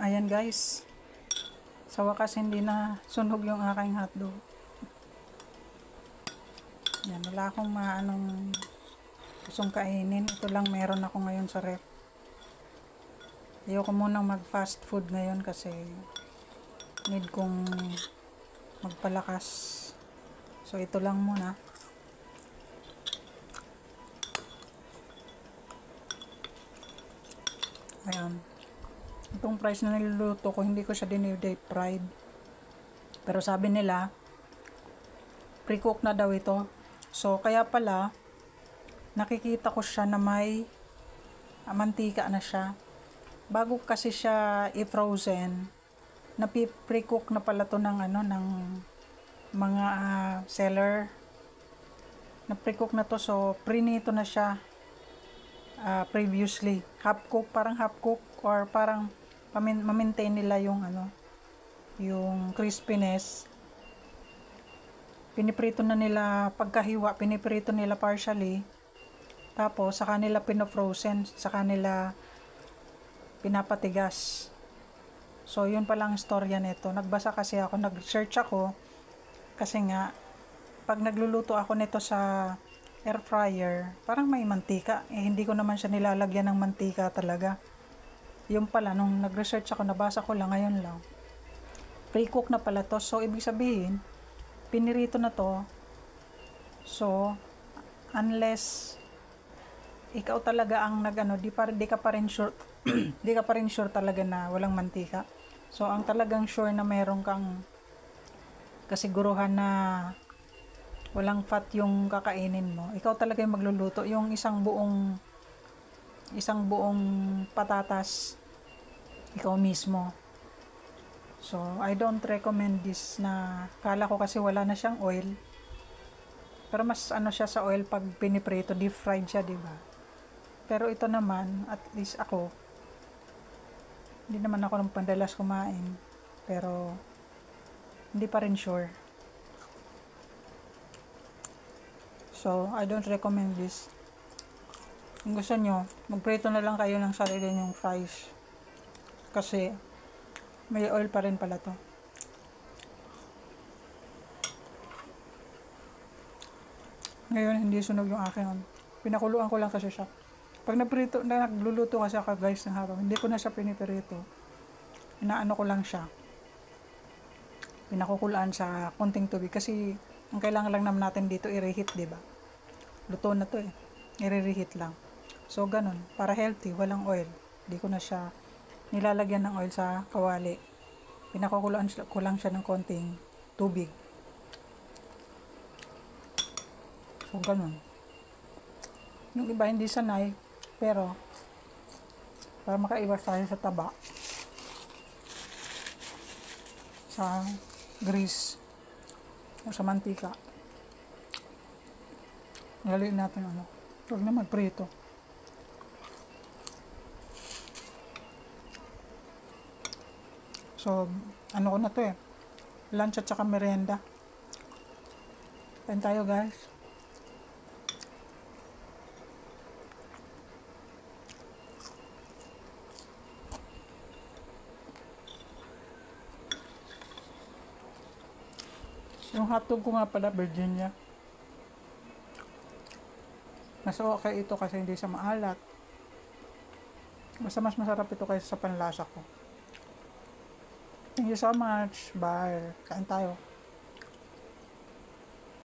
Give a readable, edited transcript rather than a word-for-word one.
Ayan guys, sa wakas hindi na sunog yung aking hotdog. Yan, wala akong maanong gustong kainin. Ito lang meron ako ngayon sa ref. Ayoko munang mag fast food ngayon kasi need kong magpalakas. So ito lang muna. Ayan. Itong fries na niluluto ko, hindi ko siya dinip fried. Pero sabi nila, pre-cook na daw ito. So, kaya pala, nakikita ko siya na may mantika na siya. Bago kasi siya i-frozen, na pre-cook na pala to ng ng mga seller. Na pre-cook na to, so prinito na siya previously. Half cook, parang half cook or parang ma-maintain nila yung yung crispiness. Piniprito na nila pagkahiwa, piniprito nila partially. Tapos sa kanila pino-frozen, sa kanila pinapatigas. So yun pa lang istorya nito. Nagbasa kasi ako, nag-search ako kasi nga pag nagluluto ako nito sa air fryer, parang may mantika. Hindi ko naman siya nilalagyan ng mantika talaga. Yung pala, nung nag-research ako, nabasa ko lang, ngayon lang. Pre-cook na pala to. So, ibig sabihin, pinirito na to. So, unless ikaw talaga ang di ka pa rin sure, di ka pa rin sure talaga na walang mantika. So, ang talagang sure na meron kang kasiguruhan na walang fat yung kakainin mo. Ikaw talaga yung magluluto. Yung isang buong patatas, ikaw mismo. So, I don't recommend this na kala ko kasi wala na siyang oil. Pero mas siya sa oil pag piniprito, deep fried siya, diba? Pero ito naman, at least ako, hindi naman ako ng pandalas kumain. Pero, hindi pa rin sure. So, I don't recommend this. Kung gusto nyo, magprito na lang kayo ng sarili nyong fries. Kasi, may oil pa rin pala to. Ngayon, hindi sunog yung akin. Pinakuluan ko lang kasi siya. Pag nagluluto kasi ako guys ng habang, hindi ko na siya piniprito. Inaano ko lang siya. Pinakukulaan sa konting tubig. Kasi, ang kailangan lang naman natin dito i-reheat, diba? Luto na to i-reheat lang. So, ganun. Para healthy, walang oil. Hindi ko na siya nilalagyan ng oil sa kawali. Pinakukulaan ko lang siya ng konting tubig. So, ganun. Yung iba hindi sanay, pero para makaiwas tayo sa taba, sa grease, o sa mantika, laliin natin huwag na magprito. So, ko na to lunch at saka merienda. Kain tayo guys. Yung hotdog ko nga pala, Virginia. Mas okay ito kasi hindi siya maalat. Basta mas masarap ito kaysa sa panlasa ko. Thank you so much. Bye. Kain tayo.